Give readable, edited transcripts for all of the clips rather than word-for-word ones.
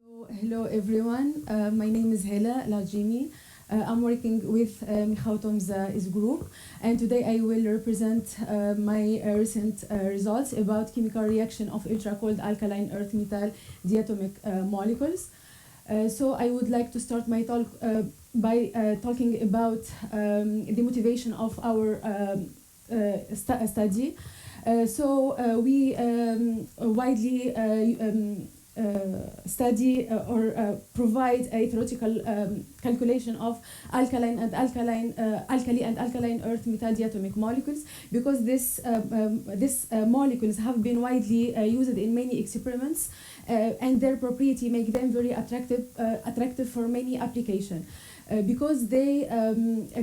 Hello everyone, my name is Hela Ladjimi. I'm working with Michał Tomza's group, and today I will represent my recent results about chemical reaction of ultracold alkaline earth metal diatomic molecules. So I would like to start my talk by talking about the motivation of our study. We widely study or provide a theoretical calculation of alkali and alkaline earth metal diatomic molecules, because these molecules have been widely used in many experiments, and their property make them very attractive for many applications. Because they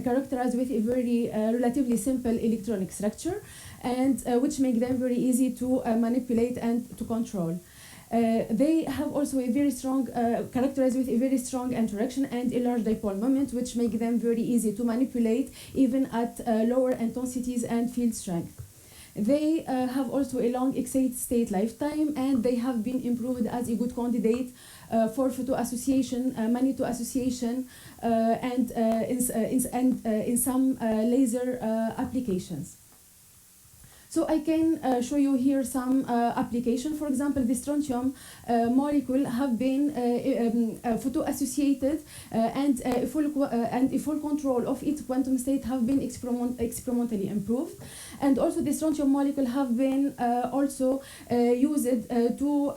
characterize with a very relatively simple electronic structure, and which make them very easy to manipulate and to control. They have also a very strong, characterized with a very strong interaction and a large dipole moment, which make them very easy to manipulate even at lower intensities and field strength. They have also a long excited state lifetime, and they have been improved as a good candidate for photo association, magneto association, and in some laser applications. So I can show you here some application. For example, the strontium molecule have been photo-associated, and a full control of its quantum state have been experimentally improved. And also the strontium molecule have been also used to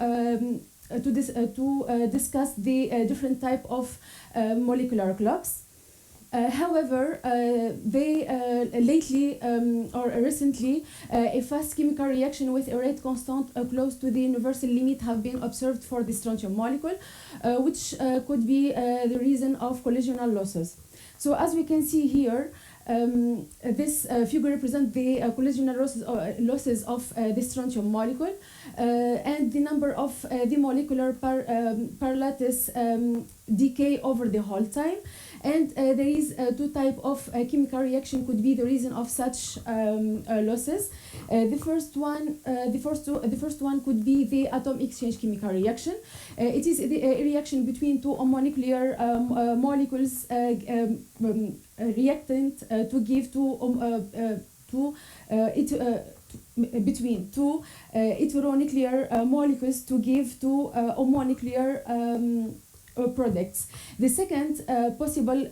discuss the different type of molecular clocks. However, they lately or recently, a fast chemical reaction with a rate constant close to the universal limit have been observed for the strontium molecule, which could be the reason of collisional losses. So as we can see here, this figure represents the collisional losses of the strontium molecule, and the number of the molecular per lattice decay over the whole time. And there is two types of chemical reaction could be the reason of such losses. The first one could be the atom exchange chemical reaction. It is a reaction between two mononuclear molecules reactant to give between two heteronuclear molecules to give two homonuclear products. The second possible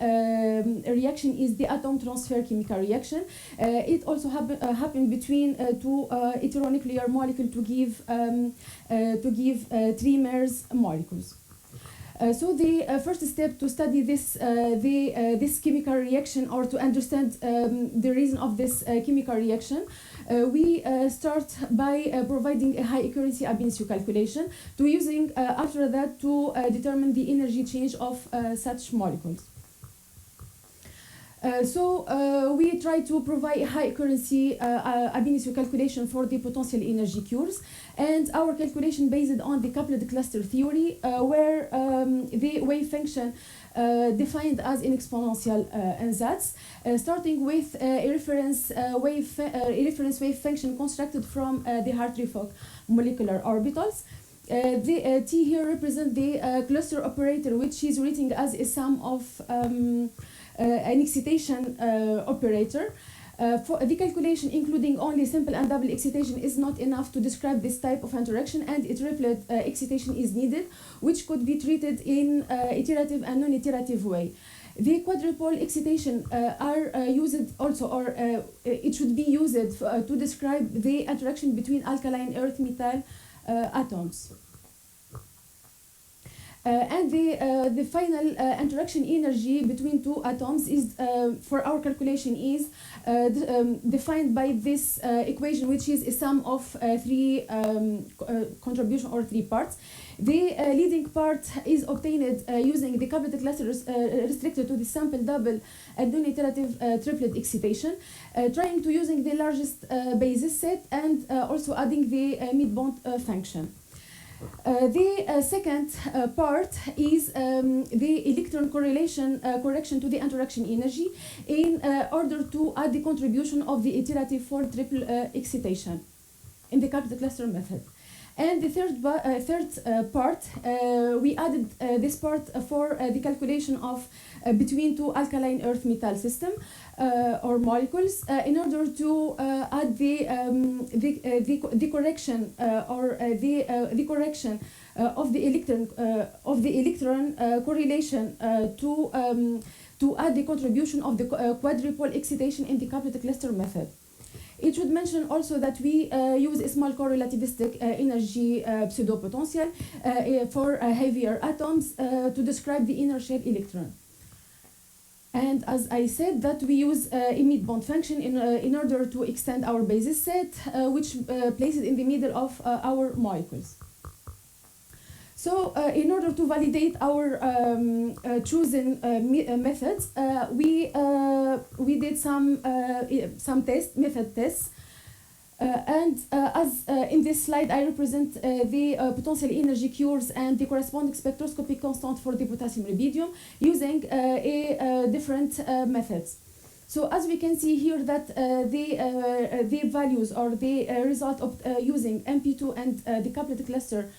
reaction is the atom transfer chemical reaction. It also happen between two heteronuclear molecules to give trimers molecules. So the first step to study this chemical reaction, or to understand the reason of this chemical reaction, we start by providing a high accuracy ab initio calculation, to using after that to determine the energy change of such molecules. We try to provide a high accuracy ab initio calculation for the potential energy cures, and our calculation based on the coupled cluster theory, where the wave function defined as an exponential ansatz, starting with a reference wave function constructed from the Hartree-Fock molecular orbitals. The T here represents the cluster operator, which is written as a sum of an excitation operator. For the calculation, including only simple and double excitation, is not enough to describe this type of interaction, and a triplet excitation is needed, which could be treated in iterative and non-iterative way. The quadrupole excitation are used also, or it should be used to describe the interaction between alkaline earth metal atoms. And the final interaction energy between two atoms is, for our calculation, is defined by this equation, which is a sum of three contribution or three parts. The leading part is obtained using the coupled clusters restricted to the sample double and non-iterative triplet excitation, trying to using the largest basis set, and also adding the mid-bond function. The second part is the electron correction to the interaction energy in order to add the contribution of the iterative for triple excitation. in the capital cluster method. And the third part, we added this part for the calculation of between two alkaline earth-metal system or molecules in order to add the correction the correction of the electron correlation to add the contribution of the quadrupole excitation in the capital cluster method. It should mention also that we use a small correlativistic energy pseudo-potential for heavier atoms to describe the inner shell electron. And as I said, that we use a mid-bond function in order to extend our basis set, which places in the middle of our molecules. So in order to validate our chosen methods, we did some method tests. And as in this slide, I represent the potential energy curves and the corresponding spectroscopic constant for the potassium rubidium using different methods. So as we can see here that the values or the result of using MP2 and the couplet cluster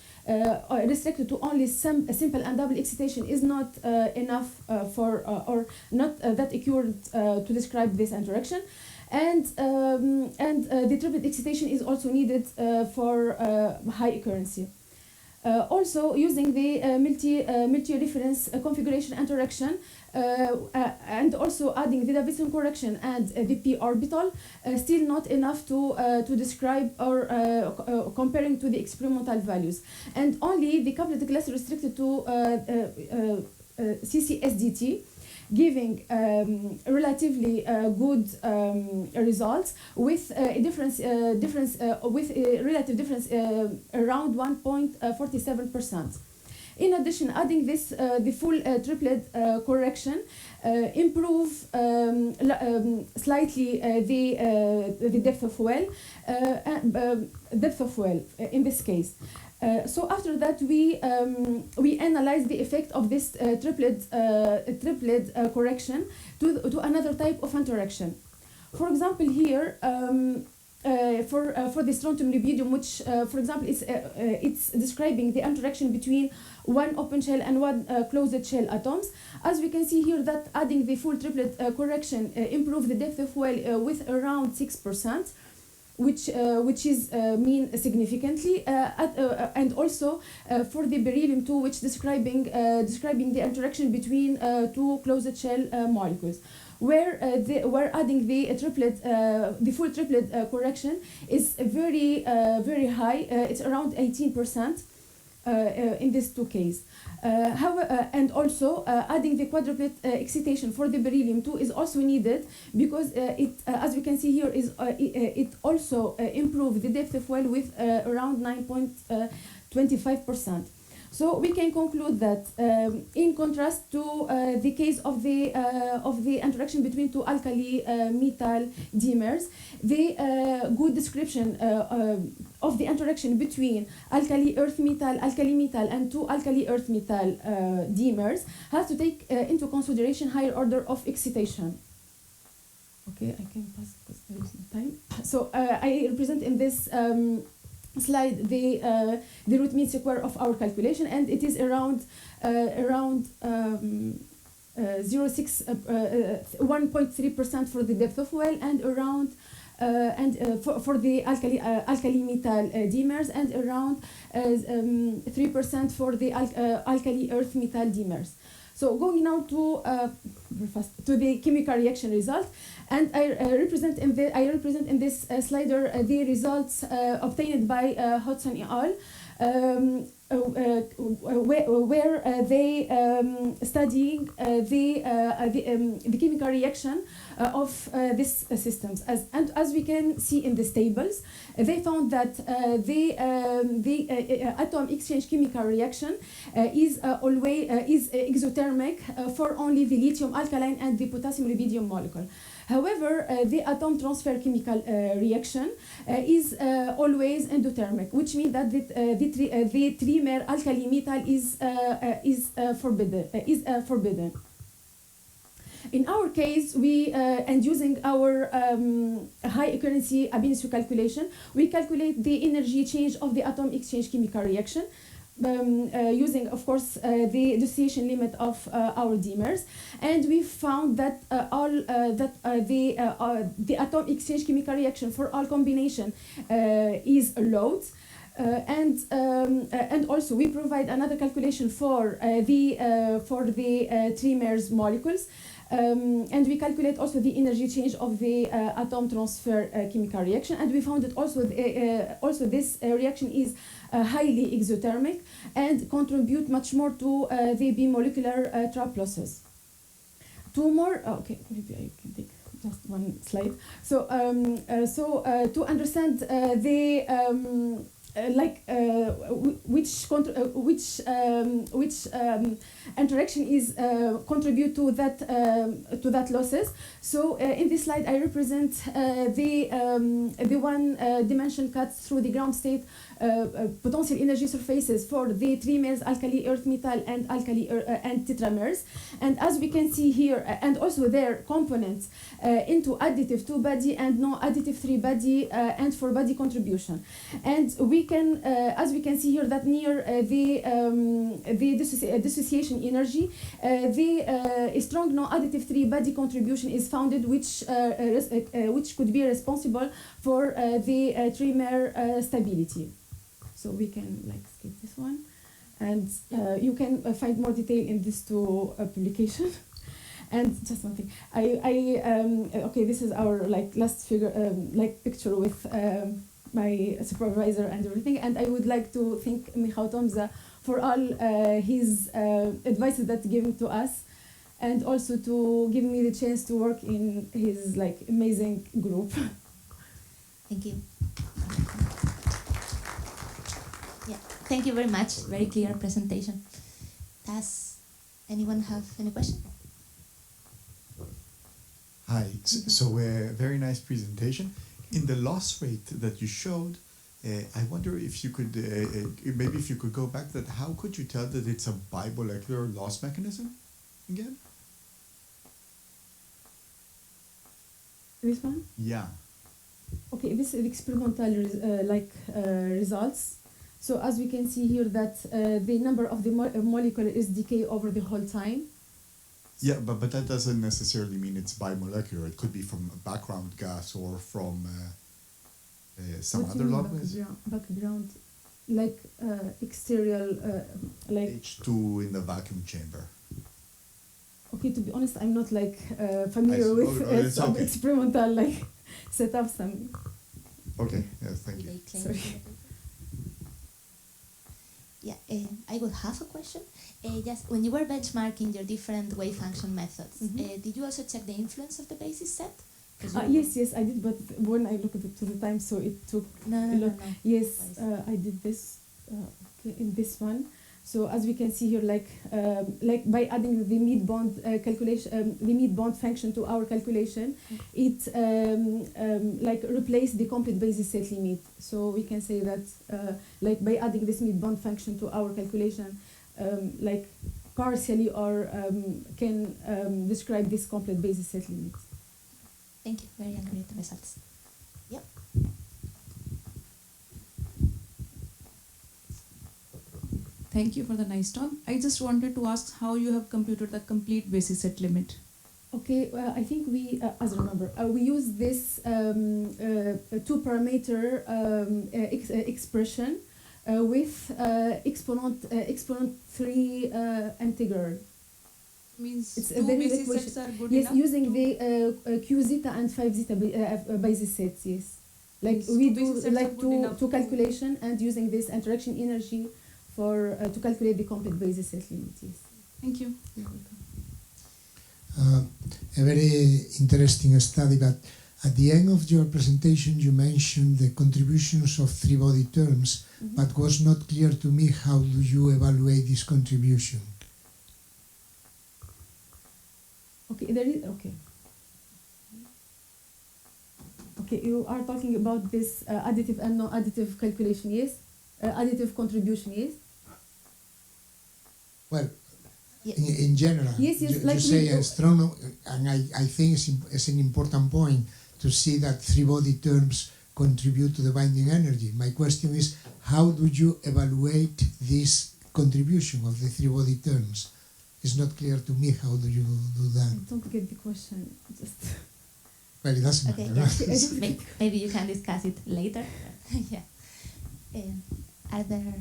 restricted to only some simple and double excitation is not enough for or not that accurate to describe this interaction. And the triplet excitation is also needed for high accuracy. Also, using the multi-reference configuration interaction and also adding the Davidson correction and the p orbital, still not enough to describe or comparing to the experimental values. And only the couplet cluster restricted to CCSDT, giving relatively good results with a with a relative difference around 1.47%. In addition, adding this the full triplet correction improve slightly the depth of well in this case. So after that, we analyze the effect of this triplet correction to another type of interaction. For example, here for the strontium rubidium, which for example it's describing the interaction between one open shell and one closed shell atoms. As we can see here, that adding the full triplet correction improves the depth of well with around 6%. Which is mean significantly, and also for the beryllium 2, which describing the interaction between two closed shell molecules, where adding the triplet, the full triplet correction is very high. It's around 18% in these two cases. And also adding the quadruplet excitation for the beryllium 2 is also needed because as we can see here, it also improves the depth of well with around 9.25%. So we can conclude that in contrast to the case of the interaction between two alkali-metal dimers, the good description of the interaction between alkali-metal and two alkali-earth-metal dimers has to take into consideration higher order of excitation. Okay, I can pass because there is no time. So I represent in this slide the root mean square of our calculation, and it is around 1.3% for the depth of well, and around for the alkali-metal dimers, and around 3% for the alkali-earth-metal dimers. So going now to the chemical reaction result, and I represent in this slider the results obtained by Hodson et al. Where they studying the chemical reaction of these systems. As we can see in these tables, they found that the atom exchange chemical reaction is exothermic for only the lithium alkaline and the potassium rubidium molecule. However, the atom transfer chemical reaction is always endothermic, which means that the trimer alkali metal is forbidden. In our case, we and using our high accuracy ab initio calculation, we calculate the energy change of the atom exchange chemical reaction. Using, of course, the dissociation limit of our dimers, and we found that the atom exchange chemical reaction for all combination is allowed. And also we provide another calculation for the trimers molecules, and we calculate also the energy change of the atom transfer chemical reaction, and we found that also this reaction is highly exothermic and contribute much more to the bimolecular trap losses. Two more. Okay, maybe I can take just one slide. So to understand which interaction is contribute to that losses. So in this slide I represent the one dimension cut through the ground state potential energy surfaces for the trimers, alkali-earth-metal and and tetramers, and as we can see here, and also their components into additive 2-body and non-additive 3-body and 4-body contribution. And we can, as we can see here, that near the dissociation energy, the strong non-additive 3-body contribution is founded, which could be responsible for the trimer stability. So we can skip this one, and you can find more detail in these two publications. And just one thing, okay, this is our last figure, picture with my supervisor and everything, and I would like to thank Michał Tomza for all his advices that given to us, and also to give me the chance to work in his amazing group. Thank you. Yeah, thank you very much. Very clear presentation. Does anyone have any question? Hi. So very nice presentation. In the loss rate that you showed, I wonder if you could maybe if you could go back that how could you tell that it's a bimolecular loss mechanism again? This one? Yeah. Okay, this is experimental results. So as we can see here that the number of the molecule is decay over the whole time. Yeah, but that doesn't necessarily mean it's bimolecular. It could be from a background gas or from some what other lot. Background, exterior, H2 in the vacuum chamber. Okay, to be honest, I'm not familiar with some okay. experimental setups. Okay, yes, thank you. Sorry. Yeah, I would have a question. Just when you were benchmarking your different wave function methods, did you also check the influence of the basis set? Yes, I did, but when I looked at it to the time, so it took a lot. Yes, I did this in this one. So as we can see here, by adding the mid bond calculation, the mid bond function to our calculation, it replaced the complete basis set limit. So we can say that by adding this mid bond function to our calculation, partially or can describe this complete basis set limit. Thank you. Very accurate results. Yep. Thank you for the nice talk. I just wanted to ask how you have computed the complete basis set limit. Okay, I think we, as I remember, we use this two-parameter expression with exponent 3 integral. Means It's two very basis equation. sets are good Yes, enough? using the q zeta and 5 zeta basis sets. Yes, Means we two do basis sets are good enough two calculation and using this interaction energy for to calculate the complete basis set limit. Yes. Thank you. You're welcome. A very interesting study, but at the end of your presentation you mentioned the contributions of three-body terms, but was not clear to me how do you evaluate this contribution. Okay, there is okay, you are talking about this additive and non-additive calculation, yes? Additive contribution, yes? Well, in general. Yes, yes, You, like you say we do. a strong, and I think it's an important point to see that three-body terms contribute to the binding energy. My question is, how do you evaluate this contribution of the three-body terms? It's not clear to me how do you do that. I don't get the question. Just Well, it doesn't Okay, matter. yes. Maybe you can discuss it later. Yeah. Are there?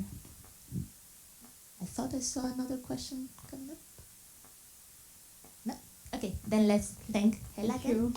I thought I saw another question coming up. No. Okay, then let's thank Hela thank again. you.